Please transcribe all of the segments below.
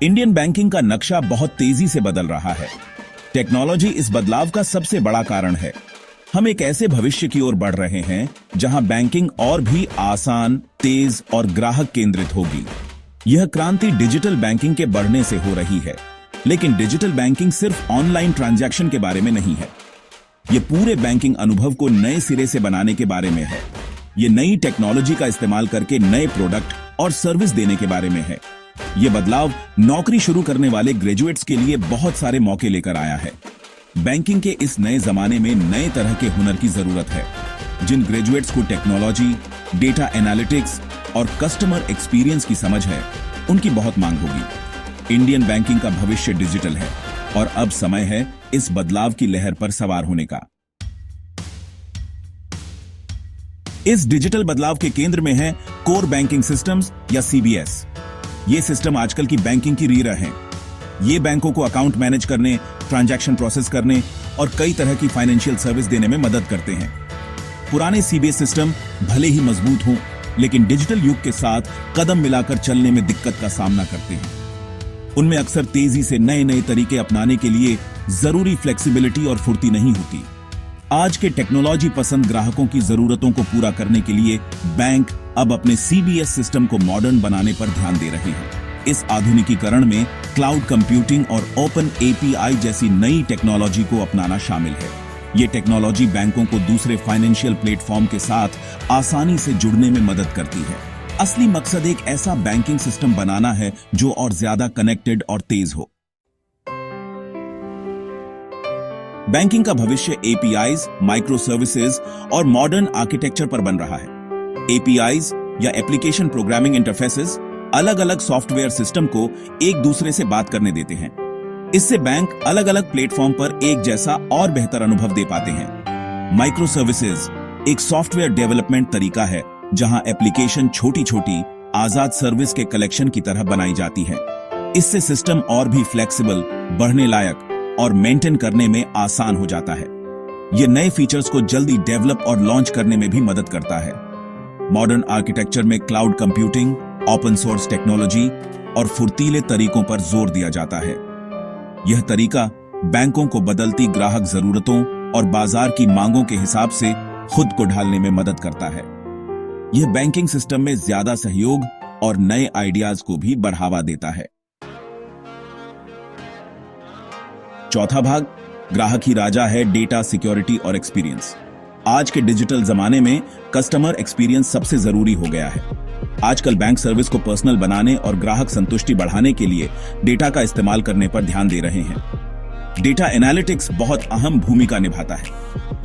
Indian banking का नक्शा बहुत तेजी से बदल रहा है। टेक्नोलॉजी इस बदलाव का सबसे बड़ा कारण है। हम एक ऐसे भविष्य की ओर बढ़ रहे हैं जहां बैंकिंग और भी आसान, तेज और ग्राहक केंद्रित होगी। यह क्रांति डिजिटल बैंकिंग के बढ़ने से हो रही है, लेकिन डिजिटल बैंकिंग सिर्फ ऑनलाइन ट्रांजैक्शन के बारे में नहीं है। यह पूरे बैंकिंग अनुभव को नए सिरे से बनाने के बारे में है। यह नई टेक्नोलॉजी का इस्तेमाल करके नए प्रोडक्ट और सर्विस देने के बारे में है। यह बदलाव नौकरी शुरू करने वाले ग्रेजुएट्स के लिए बहुत सारे मौके लेकर आया है। बैंकिंग के इस नए जमाने में नए तरह के हुनर की जरूरत है। जिन ग्रेजुएट्स को टेक्नोलॉजी, डेटा एनालिटिक्स और कस्टमर एक्सपीरियंस की समझ है, उनकी बहुत मांग होगी। इंडियन बैंकिंग का भविष्य डिजिटल है और अब समय है इस बदलाव की लहर पर सवार होने का। इस डिजिटल बदलाव के केंद्र में है कोर बैंकिंग सिस्टम्स या सीबीएस। ये सिस्टम आजकल की बैंकिंग की रीढ़ है। ये बैंकों को अकाउंट मैनेज करने, ट्रांजैक्शन प्रोसेस करने और कई तरह की फाइनेंशियल सर्विस देने में मदद करते हैं। पुराने सीबीएस सिस्टम भले ही मजबूत हों, लेकिन डिजिटल युग के साथ कदम मिलाकर चलने में दिक्कत का सामना करते हैं। उनमें अक्सर तेजी से नए नए तरीके अपनाने के लिए जरूरी फ्लेक्सिबिलिटी और फुर्ती नहीं होती। आज के टेक्नोलॉजी पसंद ग्राहकों की जरूरतों को पूरा करने के लिए बैंक अब अपने सीबीएस सिस्टम को मॉडर्न बनाने पर ध्यान दे रहे हैं। इस आधुनिकीकरण में क्लाउड कंप्यूटिंग और ओपन एपीआई जैसी नई टेक्नोलॉजी को अपनाना शामिल है। ये टेक्नोलॉजी बैंकों को दूसरे फाइनेंशियल प्लेटफॉर्म के साथ आसानी से जुड़ने में मदद करती है। असली मकसद एक ऐसा बैंकिंग सिस्टम बनाना है जो और ज्यादा कनेक्टेड और तेज हो। बैंकिंग का भविष्य एपीआईज, माइक्रो सर्विसेज और मॉडर्न आर्किटेक्चर पर बन रहा है। एपीआईज या एप्लीकेशन प्रोग्रामिंग इंटरफेसेस अलग अलग सॉफ्टवेयर सिस्टम को एक दूसरे से बात करने देते हैं। इससे बैंक अलग अलग प्लेटफॉर्म पर एक जैसा और बेहतर अनुभव दे पाते हैं। माइक्रो सर्विसेज एक सॉफ्टवेयर डेवलपमेंट तरीका है जहां एप्लीकेशन छोटी छोटी आजाद सर्विस के कलेक्शन की तरह बनाई जाती है। इससे सिस्टम और भी फ्लेक्सिबल, बढ़ने लायक और मेंटेन करने में आसान हो जाता है। यह नए फीचर्स को जल्दी डेवलप और लॉन्च करने में भी मदद करता है। मॉडर्न आर्किटेक्चर में cloud computing, open source technology और फुर्तीले तरीकों पर जोर दिया जाता है। यह तरीका बैंकों को बदलती ग्राहक जरूरतों और बाजार की मांगों के हिसाब से खुद को ढालने में मदद करता है। यह बैंकिंग सिस्टम में ज्यादा सहयोग और नए आइडियाज को भी बढ़ावा देता है। चौथा भाग, ग्राहक ही राजा है, डेटा, सिक्योरिटी और एक्सपीरियंस। आज के डिजिटल जमाने में कस्टमर एक्सपीरियंस सबसे जरूरी हो गया है। आजकल बैंक सर्विस को पर्सनल बनाने और ग्राहक संतुष्टि बढ़ाने के लिए डेटा का इस्तेमाल करने पर ध्यान दे रहे हैं। डेटा एनालिटिक्स बहुत अहम भूमिका निभाता है।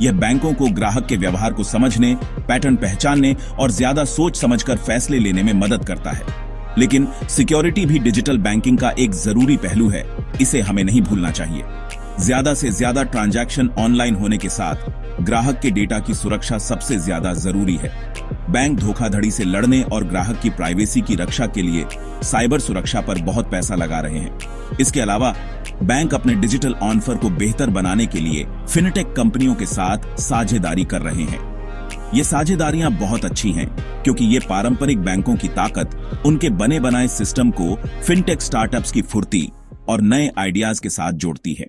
यह बैंकों को ग्राहक के व्यवहार को समझने, पैटर्न पहचानने और ज्यादा सोच समझकर फैसले लेने में मदद करता है। लेकिन सिक्योरिटी भी डिजिटल बैंकिंग का एक जरूरी पहलू है। इसे हमें नहीं भूलना चाहिए। ज्यादा से ज्यादा ट्रांजैक्शन ऑनलाइन होने के साथ ग्राहक के डेटा की सुरक्षा सबसे ज्यादा जरूरी है। बैंक धोखाधड़ी से लड़ने और ग्राहक की प्राइवेसी की रक्षा के लिए साइबर सुरक्षा पर बहुत पैसा लगा रहे हैं। इसके अलावा बैंक अपने डिजिटल ऑफर को बेहतर बनाने के लिए फिनटेक कंपनियों के साथ साझेदारी कर रहे हैं। ये साझेदारियां बहुत अच्छी हैं क्योंकि ये पारंपरिक बैंकों की ताकत उनके बने बनाए सिस्टम को फिनटेक स्टार्टअप्स की फुर्ती और नए आइडियाज के साथ जोड़ती है।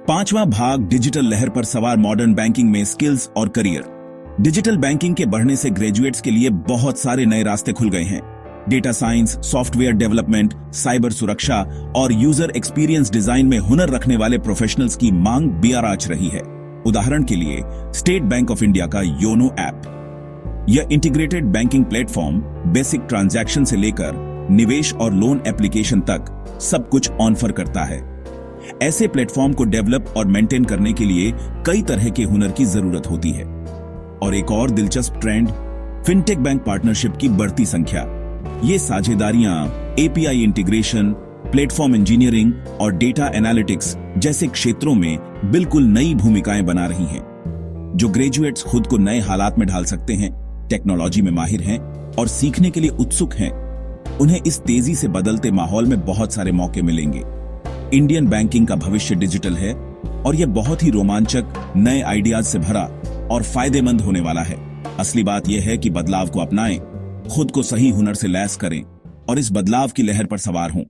पांचवा भाग, डिजिटल लहर पर सवार मॉडर्न बैंकिंग में स्किल्स और करियर। डिजिटल बैंकिंग के बढ़ने से ग्रेजुएट्स के लिए बहुत सारे नए रास्ते खुल गए हैं। Data science, software development, cyber सुरक्षा और यूजर एक्सपीरियंस डिजाइन में हुनर रखने वाले प्रोफेशनल्स की मांग बेआराच रही है। उदाहरण के लिए स्टेट बैंक ऑफ इंडिया का योनो ऐप। यह integrated banking platform basic transaction से लेकर निवेश और लोन एप्लीकेशन तक सब कुछ ऑफर करता है। ऐसे प्लेटफॉर्म को डेवलप और मेंटेन करने के लिए कई तरह के हुनर की जरूरत होती है। और एक और दिलचस्प ट्रेंड, फिनटेक बैंक पार्टनरशिप की बढ़ती संख्या। ये साझेदारियां एपीआई इंटीग्रेशन, प्लेटफॉर्म इंजीनियरिंग और डेटा एनालिटिक्स जैसे क्षेत्रों में बिल्कुल नई भूमिकाएं बना रही हैं। जो ग्रेजुएट्स खुद को नए हालात में ढाल सकते हैं, टेक्नोलॉजी में माहिर हैं और सीखने के लिए उत्सुक हैं, उन्हें इस तेजी से बदलते माहौल में बहुत सारे मौके मिलेंगे। इंडियन बैंकिंग का भविष्य डिजिटल है और यह बहुत ही रोमांचक, नए आइडियाज से भरा और फायदेमंद होने वाला है। असली बात यह है कि बदलाव को अपनाएं, खुद को सही हुनर से लैस करें और इस बदलाव की लहर पर सवार हों।